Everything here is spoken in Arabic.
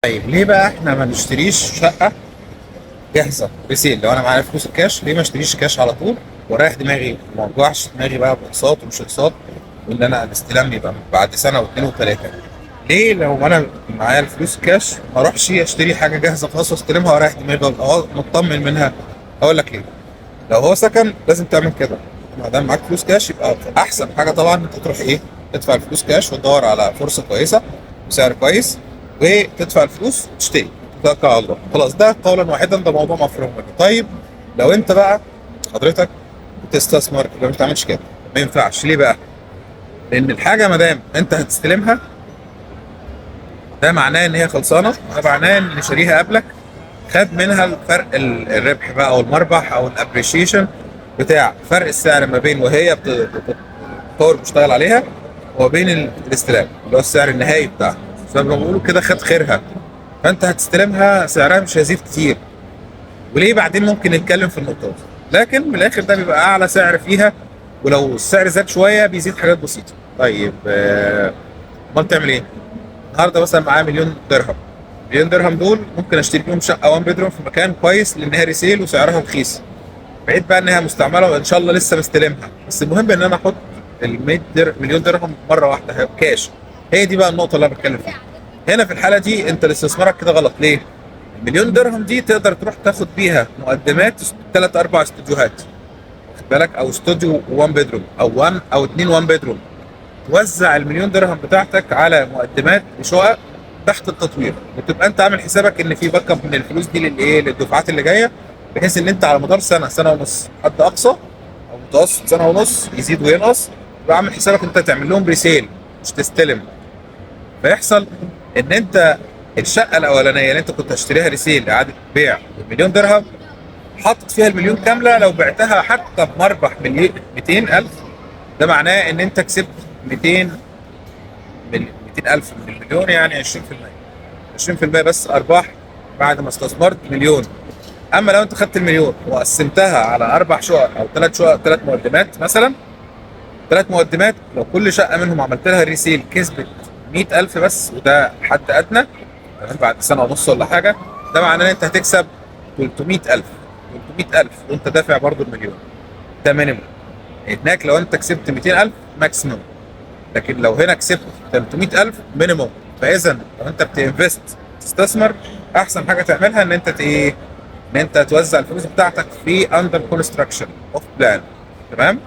طيب ليه بقى احنا ما نشتريش شقة جاهزة ريسيل؟ لو انا معايا فلوس الكاش ليه ما اشتريش كاش على طول واريح دماغي وما اوجعش دماغي بقى باقساط ومش اقساط، وان انا الاستلام يبقى بعد سنة واثنين وثلاثة؟ ليه لو انا معايا الفلوس كاش ما اروحش اشتري حاجة جاهزة خلاص واستلمها واريح دماغي وابقى مطمن منها؟ اقول لك ليه. لو هو سكن لازم تعمل كده. ما دام معاك فلوس كاش يبقى احسن حاجة طبعا انت تروح تدفع الفلوس كاش وتدور على فرصة كويسة بسعر كويس وتدفع الفلوس وتشتري، توكل على الله. خلاص ده قولا واحدا ده موضوع مفروغ منه. طيب لو انت بقى حضرتك بتستثمر يبقى ما تعملش كده. ما ينفعش. ليه بقى؟ لان الحاجه ما دام انت هتستلمها ده معناه ان هي خلصانه، ده معناه ان اللي شاريها قبلك خد منها الفرق، الربح بقى او المربح او الابريشيشن بتاع فرق السعر ما بين وهي بتطور بتشتغل عليها وبين الاستلام اللي هو السعر النهائي بتاعها. زي ما بيقولوا كده خد خيرها. فانت هتستلمها سعرها مش هيزيد كتير. وليه بعدين ممكن نتكلم في النقطه دي. لكن من الاخر ده بيبقى اعلى سعر فيها، ولو السعر زاد شويه بيزيد حاجات بسيطه. طيب امال تعمل ايه؟ النهارده مثلا معايا مليون درهم. مليون درهم دول ممكن اشتري بيهم شقه 1 بيدروم في مكان كويس لان هي ريسيل وسعرها رخيص. بعيد بقى انها مستعمله وان شاء الله لسه مستلمها، بس المهم ان انا احط ال مليون درهم مره واحده كاش. هي دي بقى النقطه اللي انا بتكلم فيها. هنا في الحاله دي انت استثمارك كده غلط. ليه؟ المليون درهم دي تقدر تروح تاخد بيها مقدمات ثلاث اربع استوديوهات، واخد بالك، او استوديو 1 بيدروم او 1 او 2 1 بيدروم. توزع المليون درهم بتاعتك على مقدمات وشقق تحت التطوير، وتبقى انت عامل حسابك ان في باك اب من الفلوس دي للدفعات اللي جايه، بحيث ان انت على مدار سنه سنه ونص حد اقصى او متوسط سنه ونص يزيد وينقص، تبقى عامل حسابك انت تعمل لهم ريسيل مش تستلم. فيحصل ان انت الشقه الاولانيه اللي انت كنت هتشتريها ريسيل اعاده بيع بمليون درهم، حاطط فيها المليون كامله. لو بعتها حتى بمربح مليون 200,000، ده معناه ان انت كسبت 200 200,000 من المليون، يعني 20%. 20% بس ارباح بعد ما استثمرت مليون. اما لو انت خدت المليون وقسمتها على اربع شقق او ثلاث شقق، ثلاث مقدمات مثلا، ثلاث مقدمات لو كل شقه منهم عملت لها ريسيل كسبت 100,000 بس، وده حد ادنى تمام، بعد سنه ونص ولا حاجه، ده معناه ان انت هتكسب 300,000. 300,000 وانت دافع برضو المليون، ده مينيموم. هناك لو انت كسبت 200,000 ماكسيموم، لكن لو هنا كسبت 300,000 مينيموم. فاذا لو انت بتنفست تستثمر، احسن حاجه تعملها ان انت ان انت توزع الفلوس بتاعتك في اندر كونستراكشن اوف بلان. تمام.